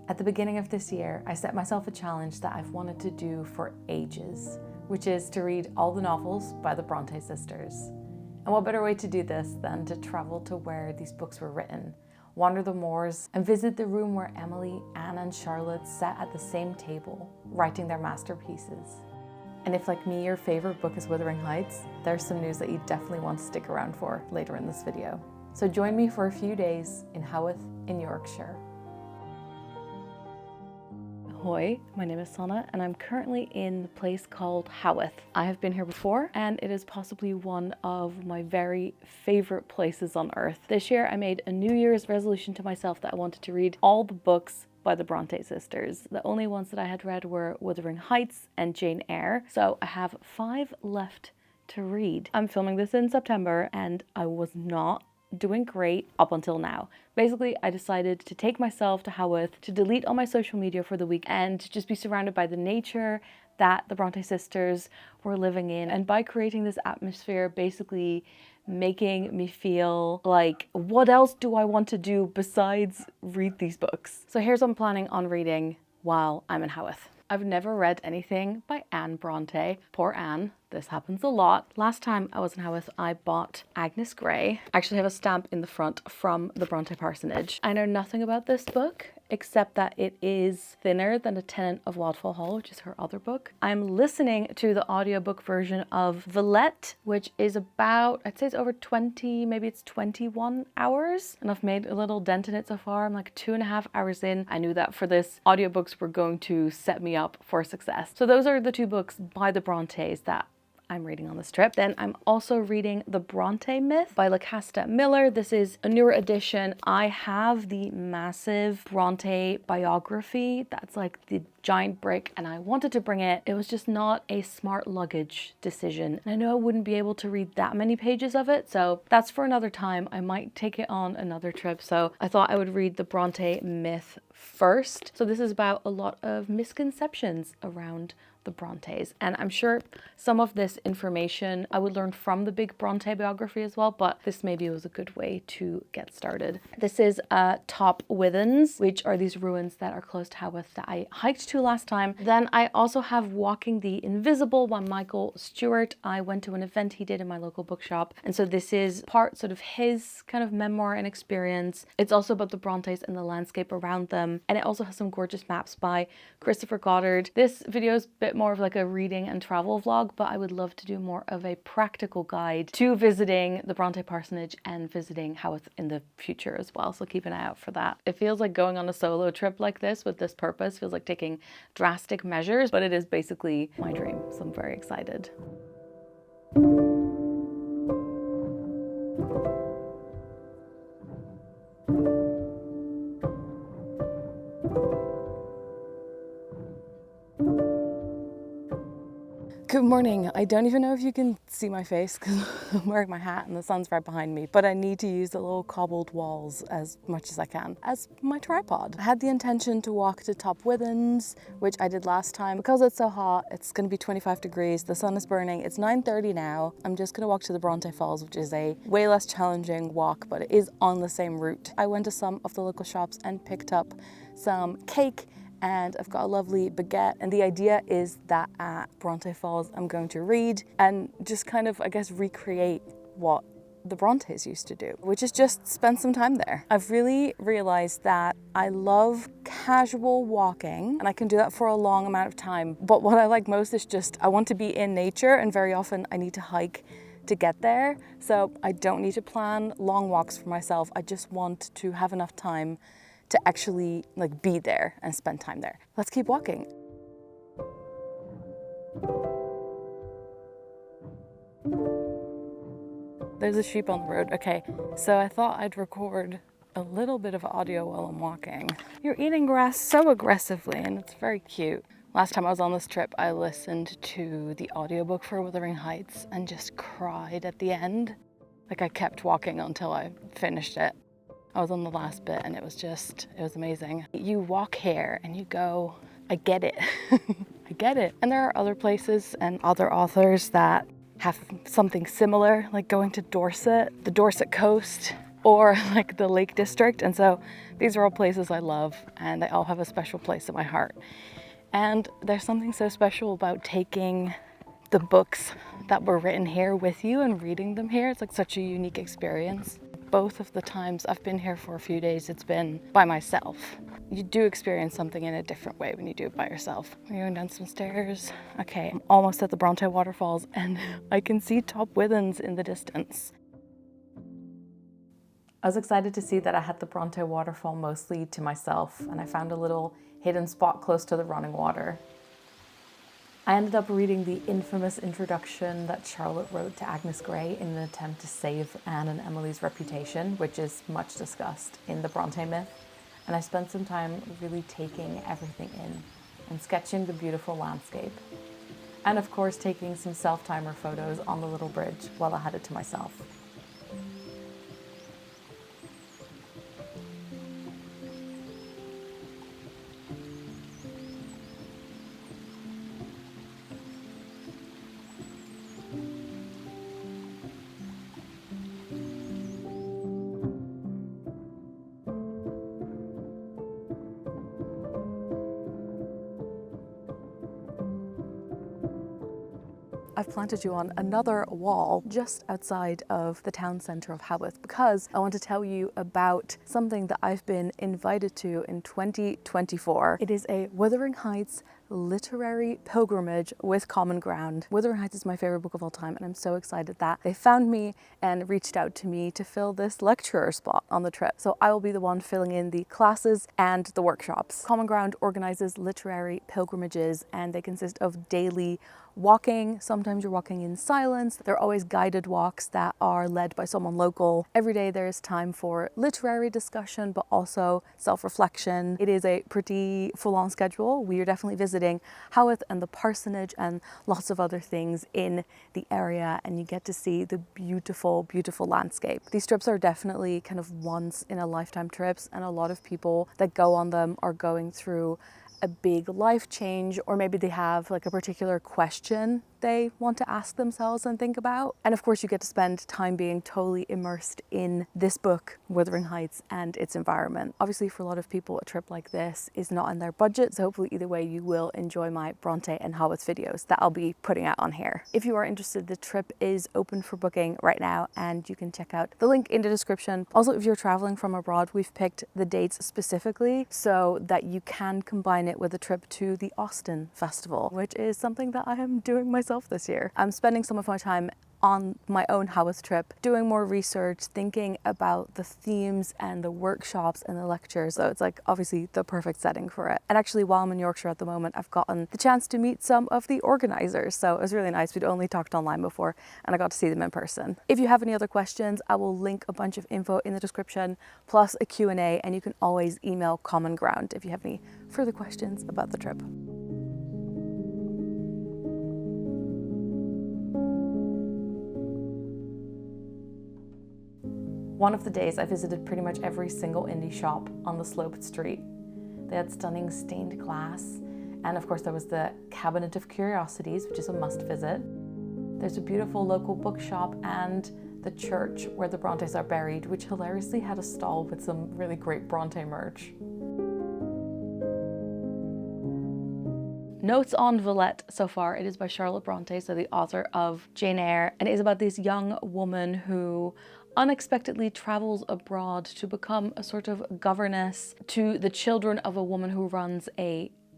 At the beginning of this year, I set myself a challenge that I've wanted to do for ages, which is to read all the novels by the Brontë sisters. And what better way to do this than to travel to where these books were written, wander the moors, and visit the room where Emily, Anne, and Charlotte sat at the same table, writing their masterpieces. And if, like me, your favorite book is Wuthering Heights, there's some news that you definitely want to stick around for later in this video. So join me for a few days in Haworth in Yorkshire. Ahoy, my name is Sana and I'm currently in the place called Haworth. I have been here before and it is possibly one of my very favorite places on earth. This year I made a New Year's resolution to myself that I wanted to read all the books by the Brontë sisters. The only ones that I had read were Wuthering Heights and Jane Eyre, so I have 5 left to read. I'm filming this in September and I was not doing great up until now. Basically, I decided to take myself to Haworth, to delete all my social media for the week and to just be surrounded by the nature that the Brontë sisters were living in. And by creating this atmosphere, basically making me feel like, what else do I want to do besides read these books? So here's what I'm planning on reading while I'm in Haworth. I've never read anything by Anne Brontë. Poor Anne. This happens a lot. Last time I was in Haworth, I bought Agnes Grey. I actually have a stamp in the front from the Brontë Parsonage. I know nothing about this book, except that it is thinner than A Tenant of Wildfell Hall, which is her other book. I'm listening to the audiobook version of Villette, which is about, I'd say it's over 20, maybe it's 21 hours. And I've made a little dent in it so far. I'm like 2.5 hours in. I knew that for this, audiobooks were going to set me up for success. So those are the 2 books by the Brontës that I'm reading on this trip. Then I'm also reading The Brontë Myth by Lucasta Miller. This is a newer edition. I have the massive Brontë biography that's like the giant brick and I wanted to bring it. It was just not a smart luggage decision. And I know I wouldn't be able to read that many pages of it, so that's for another time. I might take it on another trip. So I thought I would read The Brontë Myth first. So this is about a lot of misconceptions around the Brontës, and I'm sure some of this information I would learn from the big Brontë biography as well, but this maybe was a good way to get started. This is Top Withens, which are these ruins that are close to Haworth that I hiked to last time. Then I also have Walking the Invisible by Michael Stewart. I went to an event he did in my local bookshop, and so this is part sort of his kind of memoir and experience. It's also about the Brontës and the landscape around them, and it also has some gorgeous maps by Christopher Goddard. This video is a bit more of like a reading and travel vlog, but I would love to do more of a practical guide to visiting the Brontë Parsonage and visiting Haworth in the future as well, so keep an eye out for that. It feels like going on a solo trip like this with this purpose feels like taking drastic measures, but it is basically my dream, so I'm very excited. Good morning. I don't even know if you can see my face because I'm wearing my hat and the sun's right behind me, but I need to use the little cobbled walls as much as I can as my tripod. I had the intention to walk to Top Withens, which I did last time. Because it's so hot, it's going to be 25 degrees, the sun is burning, it's 9:30 now. I'm just going to walk to the Brontë Falls, which is a way less challenging walk, but it is on the same route. I went to some of the local shops and picked up some cake, and I've got a lovely baguette, and the idea is that at Brontë Falls I'm going to read and just kind of, I guess, recreate what the Brontës used to do, which is just spend some time there. I've really realized that I love casual walking and I can do that for a long amount of time, but what I like most is just I want to be in nature, and very often I need to hike to get there, so I don't need to plan long walks for myself. I just want to have enough time to actually like be there and spend time there. Let's keep walking. There's a sheep on the road. Okay, so I thought I'd record a little bit of audio while I'm walking. You're eating grass so aggressively and it's very cute. Last time I was on this trip, I listened to the audiobook for Wuthering Heights and just cried at the end. Like I kept walking until I finished it. I was on the last bit and it was amazing. You walk here and you go, I get it. I get it. And there are other places and other authors that have something similar, like going to Dorset, the Dorset coast. or like the Lake District. And so these are all places I love, and they all have a special place in my heart. And there's something so special about taking the books that were written here with you and reading them here. It's like such a unique experience. Both of the times I've been here for a few days, it's been by myself. You do experience something in a different way when you do it by yourself. We're going down some stairs. Okay, I'm almost at the Brontë waterfalls, and I can see Top Withens in the distance. I was excited to see that I had the Brontë waterfall mostly to myself, and I found a little hidden spot close to the running water. I ended up reading the infamous introduction that Charlotte wrote to Agnes Grey in an attempt to save Anne and Emily's reputation, which is much discussed in the Brontë Myth. And I spent some time really taking everything in and sketching the beautiful landscape. And of course, taking some self-timer photos on the little bridge while I had it to myself. I've planted you on another wall just outside of the town centre of Haworth because I want to tell you about something that I've been invited to in 2024. It is a Wuthering Heights Literary Pilgrimage with Common Ground. Wuthering Heights is my favourite book of all time, and I'm so excited that they found me and reached out to me to fill this lecturer spot on the trip. So I will be the one filling in the classes and the workshops. Common Ground organises literary pilgrimages, and they consist of daily walking. Sometimes you're walking in silence. There are always guided walks that are led by someone local. Every day there is time for literary discussion, but also self-reflection. It is a pretty full-on schedule. We are definitely visiting Haworth and the Parsonage and lots of other things in the area, and you get to see the beautiful, beautiful landscape. These trips are definitely kind of once in a lifetime trips, and a lot of people that go on them are going through a big life change, or maybe they have like a particular question they want to ask themselves and think about. And of course you get to spend time being totally immersed in this book, Wuthering Heights, and its environment. Obviously for a lot of people a trip like this is not in their budget, so hopefully either way you will enjoy my Brontë and Haworth videos that I'll be putting out on here. If you are interested, the trip is open for booking right now, and you can check out the link in the description. Also, if you're traveling from abroad, we've picked the dates specifically so that you can combine it with a trip to the Austin Festival, which is something that I am doing myself this year. I'm spending some of my time on my own Haworth trip, doing more research, thinking about the themes and the workshops and the lectures. So it's like obviously the perfect setting for it. And actually while I'm in Yorkshire at the moment, I've gotten the chance to meet some of the organizers. So it was really nice. We'd only talked online before and I got to see them in person. If you have any other questions, I will link a bunch of info in the description, plus a Q&A, and you can always email Common Ground if you have any further questions about the trip. One of the days I visited pretty much every single indie shop on the sloped street. They had stunning stained glass, and of course there was the Cabinet of Curiosities, which is a must visit. There's a beautiful local bookshop and the church where the Brontës are buried, which hilariously had a stall with some really great Brontë merch. Notes on Villette so far. It is by Charlotte Brontë, so the author of Jane Eyre, and it is about this young woman who unexpectedly travels abroad to become a sort of governess to the children of a woman who runs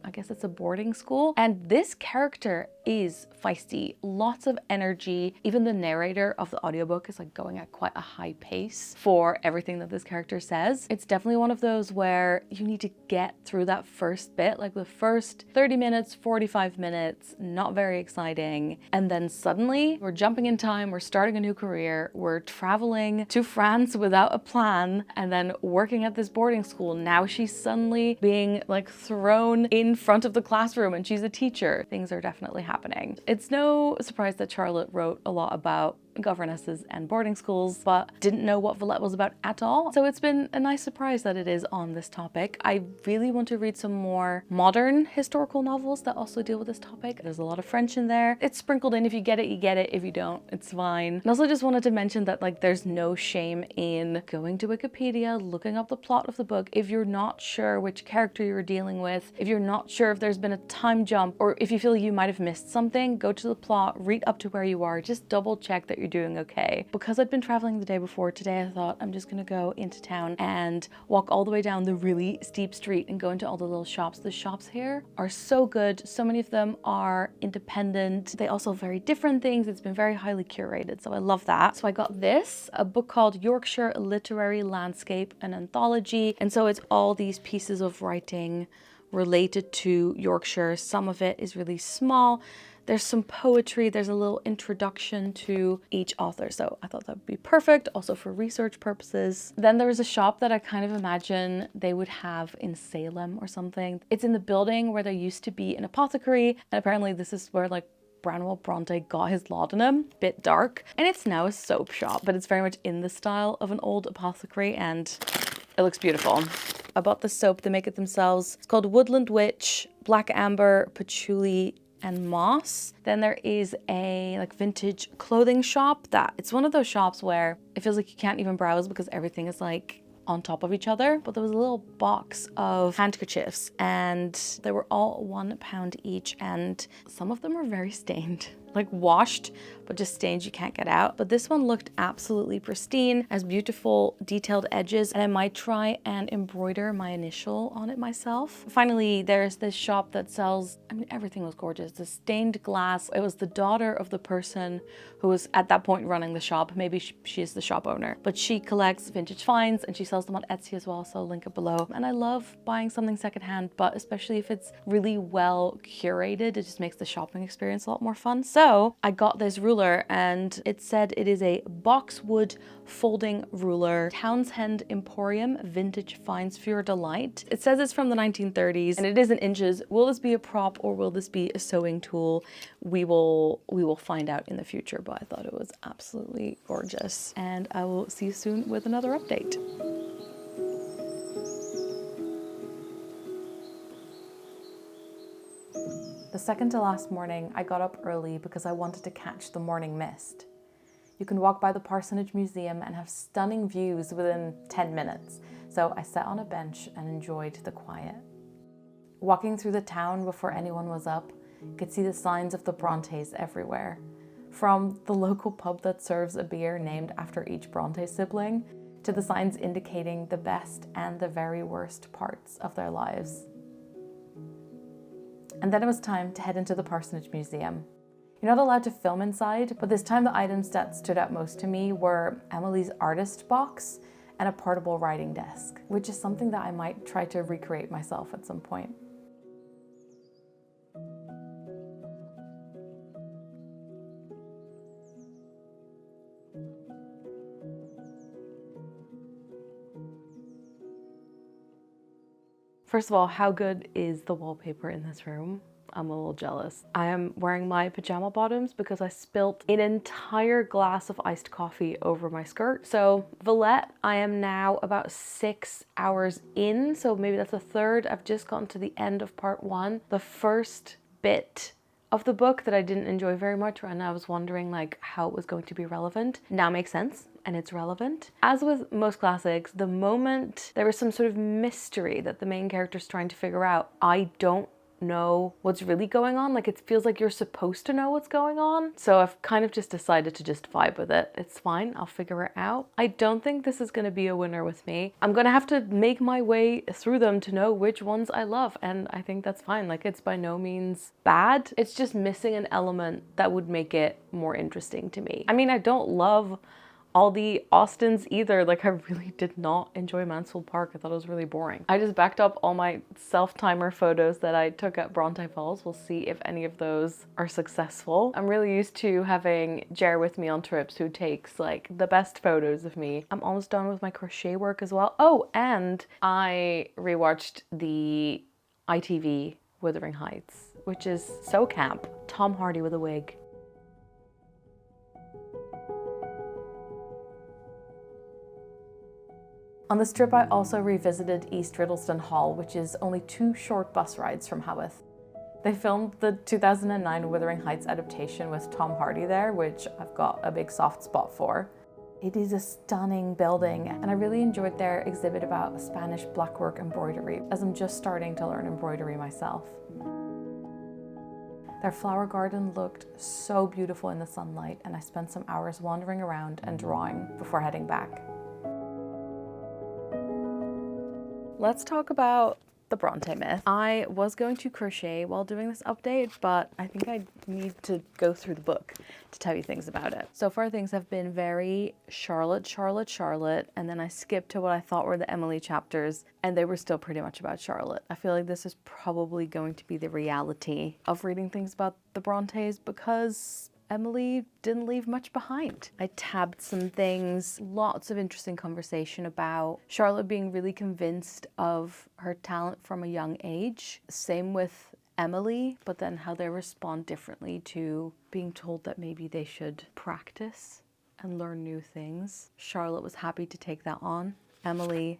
I guess it's a boarding school. And this character is feisty, lots of energy. Even the narrator of the audiobook is like going at quite a high pace for everything that this character says. It's definitely one of those where you need to get through that first bit, like the first 30 minutes, 45 minutes, not very exciting. And then suddenly we're jumping in time, we're starting a new career, we're traveling to France without a plan, and then working at this boarding school. Now she's suddenly being like thrown in front of the classroom and she's a teacher. Things are definitely happening. It's no surprise that Charlotte wrote a lot about governesses and boarding schools, but didn't know what Villette was about at all. So it's been a nice surprise that it is on this topic. I really want to read some more modern historical novels that also deal with this topic. There's a lot of French in there. It's sprinkled in. If you get it, you get it. If you don't, it's fine. And also just wanted to mention that like there's no shame in going to Wikipedia, looking up the plot of the book. If you're not sure which character you're dealing with, if you're not sure if there's been a time jump, or if you feel you might have missed something, go to the plot, read up to where you are, just double check that you're doing okay. Because I'd been traveling the day before, today I thought I'm just gonna go into town and walk all the way down the really steep street and go into all the little shops. The shops here are so good. So many of them are independent. They also have very different things. It's been very highly curated, so I love that. So I got this, a book called Yorkshire Literary Landscape, an anthology. And so it's all these pieces of writing related to Yorkshire. Some of it is really small. There's some poetry, there's a little introduction to each author. So I thought that would be perfect, also for research purposes. Then there was a shop that I kind of imagine they would have in Salem or something. It's in the building where there used to be an apothecary. And apparently this is where like Branwell Brontë got his laudanum. Bit dark. And it's now a soap shop, but it's very much in the style of an old apothecary and it looks beautiful. I bought the soap, they make it themselves. It's called Woodland Witch, Black Amber, Patchouli, and Moss. Then there is a like vintage clothing shop that it's one of those shops where it feels like you can't even browse because everything is like on top of each other. But there was a little box of handkerchiefs and they were all £1 each and some of them were very stained. Like washed, but just stains you can't get out. But this one looked absolutely pristine, has beautiful detailed edges, and I might try and embroider my initial on it myself. Finally, there's this shop that sells, I mean, everything was gorgeous. The stained glass. It was the daughter of the person who was at that point running the shop. Maybe she is the shop owner, but she collects vintage finds and she sells them on Etsy as well, so I'll link it below. And I love buying something secondhand, but especially if it's really well curated, it just makes the shopping experience a lot more fun. So I got this ruler and it said it is a boxwood folding ruler, Townsend Emporium Vintage Finds for Your Delight. It says it's from the 1930s and it is in inches. Will this be a prop or will this be a sewing tool? We will find out in the future, but I thought it was absolutely gorgeous. And I will see you soon with another update. The second to last morning, I got up early because I wanted to catch the morning mist. You can walk by the Parsonage Museum and have stunning views within 10 minutes, so I sat on a bench and enjoyed the quiet. Walking through the town before anyone was up, you could see the signs of the Brontës everywhere, from the local pub that serves a beer named after each Brontë sibling, to the signs indicating the best and the very worst parts of their lives. And then it was time to head into the Parsonage Museum. You're not allowed to film inside, but this time the items that stood out most to me were Emily's artist box and a portable writing desk, which is something that I might try to recreate myself at some point. First of all, how good is the wallpaper in this room? I'm a little jealous. I am wearing my pajama bottoms because I spilt an entire glass of iced coffee over my skirt. So Villette, I am now about 6 hours in, so maybe that's a third. I've just gotten to the end of part 1. The first bit of the book that I didn't enjoy very much, and I was wondering like how it was going to be relevant, now makes sense. And it's relevant. As with most classics, the moment there is some sort of mystery that the main character's trying to figure out, I don't know what's really going on. Like, it feels like you're supposed to know what's going on. So I've kind of just decided to just vibe with it. It's fine, I'll figure it out. I don't think this is gonna be a winner with me. I'm gonna have to make my way through them to know which ones I love, and I think that's fine. Like, it's by no means bad. It's just missing an element that would make it more interesting to me. I mean, I don't love all the Austins either. Like, I really did not enjoy Mansfield Park. I thought it was really boring. I just backed up all my self-timer photos that I took at Brontë Falls. We'll see if any of those are successful. I'm really used to having Jer with me on trips who takes like the best photos of me. I'm almost done with my crochet work as well. Oh, and I rewatched the ITV Wuthering Heights, which is so camp. Tom Hardy with a wig. On this trip, I also revisited East Riddleston Hall, which is only 2 short bus rides from Haworth. They filmed the 2009 Wuthering Heights adaptation with Tom Hardy there, which I've got a big soft spot for. It is a stunning building, and I really enjoyed their exhibit about Spanish blackwork embroidery, as I'm just starting to learn embroidery myself. Their flower garden looked so beautiful in the sunlight, and I spent some hours wandering around and drawing before heading back. Let's talk about the Brontë Myth. I was going to crochet while doing this update, but I think I need to go through the book to tell you things about it. So far things have been very Charlotte, and then I skipped to what I thought were the Emily chapters, and they were still pretty much about Charlotte. I feel like this is probably going to be the reality of reading things about the Brontës because Emily didn't leave much behind. I tabbed some things, lots of interesting conversation about Charlotte being really convinced of her talent from a young age. Same with Emily, but then how they respond differently to being told that maybe they should practice and learn new things. Charlotte was happy to take that on. Emily,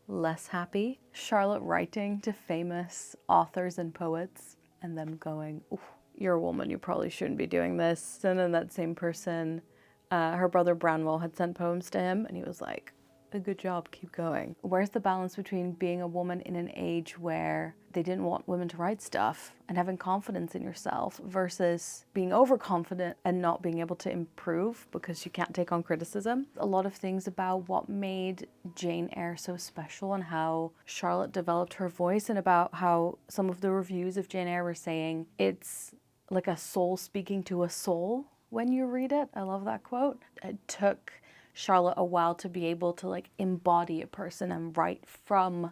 less happy. Charlotte writing to famous authors and poets and them going, ooh, you're a woman, you probably shouldn't be doing this. And then that same person, her brother Branwell had sent poems to him and he was like, a good job, keep going. Where's the balance between being a woman in an age where they didn't want women to write stuff and having confidence in yourself versus being overconfident and not being able to improve because you can't take on criticism? A lot of things about what made Jane Eyre so special and how Charlotte developed her voice, and about how some of the reviews of Jane Eyre were saying it's like a soul speaking to a soul when you read it. I love that quote. It took Charlotte a while to be able to like embody a person and write from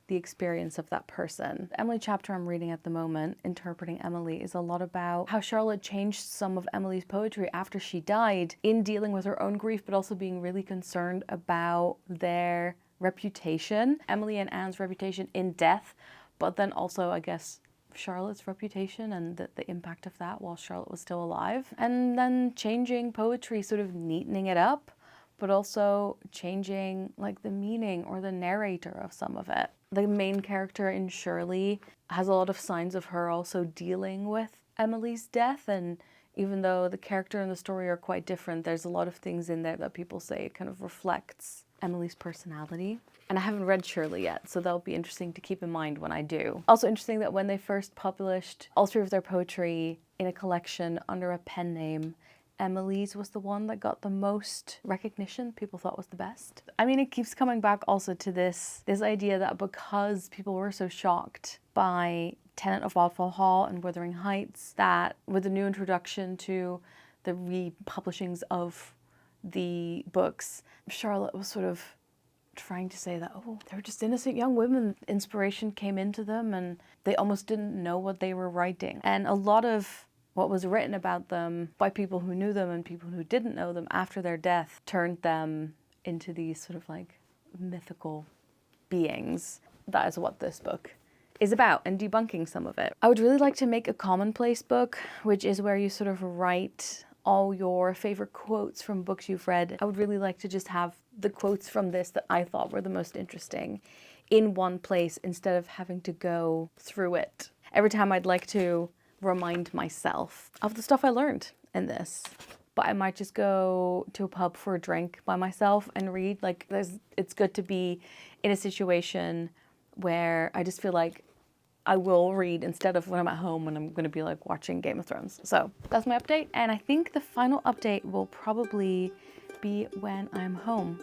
the experience of that person. The Emily chapter I'm reading at the moment, Interpreting Emily, is a lot about how Charlotte changed some of Emily's poetry after she died in dealing with her own grief, but also being really concerned about their reputation, Emily and Anne's reputation in death, but then also, I guess, Charlotte's reputation and the impact of that while Charlotte was still alive. And then changing poetry, sort of neatening it up, but also changing like the meaning or the narrator of some of it. The main character in Shirley has a lot of signs of her also dealing with Emily's death, and even though the character and the story are quite different, there's a lot of things in there that people say kind of reflects Emily's personality. And I haven't read Shirley yet, so that'll be interesting to keep in mind when I do. Also interesting that when they first published all 3 of their poetry in a collection under a pen name, Emily's was the one that got the most recognition, people thought was the best. I mean, it keeps coming back also to this idea that because people were so shocked by Tenant of Wildfell Hall and Wuthering Heights, that with the new introduction to the republishings of the books, Charlotte was sort of trying to say that, oh, they were just innocent young women. Inspiration came into them and they almost didn't know what they were writing. And a lot of what was written about them by people who knew them and people who didn't know them after their death turned them into these sort of like mythical beings. That is what this book is about, and debunking some of it. I would really like to make a commonplace book, which is where you sort of write all your favorite quotes from books you've read. I would really like to just have the quotes from this that I thought were the most interesting in one place instead of having to go through it. Every time I'd like to remind myself of the stuff I learned in this. But I might just go to a pub for a drink by myself and read. Like, it's good to be in a situation where I just feel like I will read instead of when I'm at home when I'm going to be like watching Game of Thrones. So that's my update. And I think the final update will probably be when I'm home.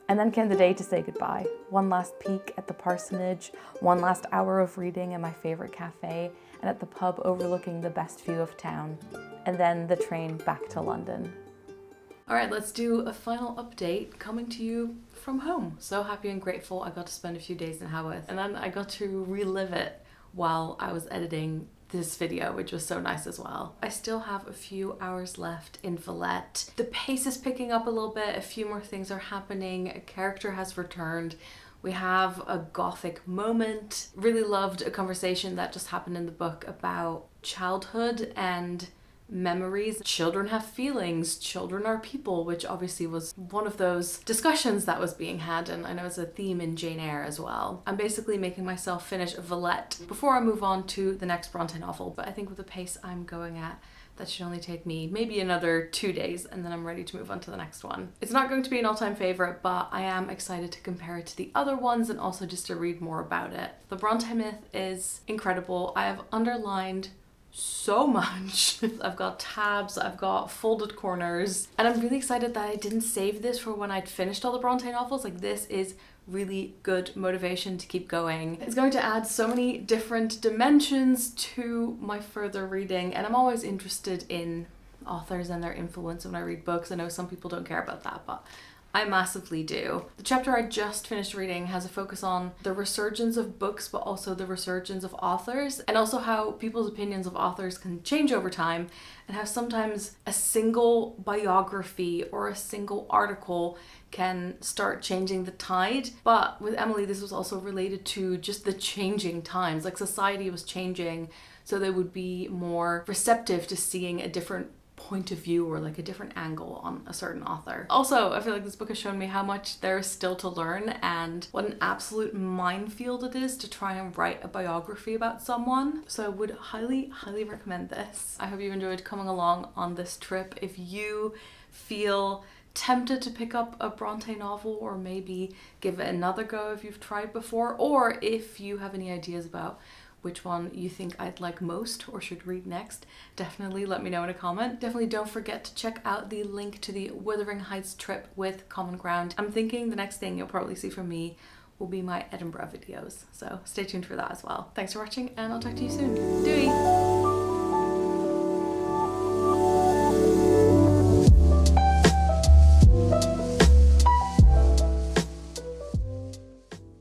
And then came the day to say goodbye. One last peek at the parsonage, one last hour of reading in my favorite cafe, and at the pub overlooking the best view of town. And then the train back to London. All right, let's do a final update coming to you from home. So happy and grateful I got to spend a few days in Haworth, and then I got to relive it while I was editing this video, which was so nice as well. I still have a few hours left in Villette. The pace is picking up a little bit, a few more things are happening, a character has returned, we have a gothic moment. Really loved a conversation that just happened in the book about childhood and memories. Children have feelings, children are people, which obviously was one of those discussions that was being had, and I know it's a theme in Jane Eyre as well. I'm basically making myself finish Villette before I move on to the next Brontë novel, but I think with the pace I'm going at, that should only take me maybe another 2 days and then I'm ready to move on to the next one. It's not going to be an all-time favorite, but I am excited to compare it to the other ones and also just to read more about it. The Brontë Myth is incredible. I have underlined so much. I've got tabs, I've got folded corners, and I'm really excited that I didn't save this for when I'd finished all the Brontë novels. Like, this is really good motivation to keep going. It's going to add so many different dimensions to my further reading, and I'm always interested in authors and their influence when I read books. I know some people don't care about that, but I massively do. The chapter I just finished reading has a focus on the resurgence of books, but also the resurgence of authors, and also how people's opinions of authors can change over time, and how sometimes a single biography or a single article can start changing the tide. But with Emily, this was also related to just the changing times. Like, society was changing, so they would be more receptive to seeing a different point of view or like a different angle on a certain author. Also, I feel like this book has shown me how much there is still to learn and what an absolute minefield it is to try and write a biography about someone. So I would highly recommend this. I hope you enjoyed coming along on this trip. If you feel tempted to pick up a Brontë novel, or maybe give it another go if you've tried before, or if you have any ideas about which one you think I'd like most or should read next, definitely let me know in a comment. Definitely don't forget to check out the link to the Wuthering Heights trip with Common Ground. I'm thinking the next thing you'll probably see from me will be my Edinburgh videos, so stay tuned for that as well. Thanks for watching, and I'll talk to you soon. Doei!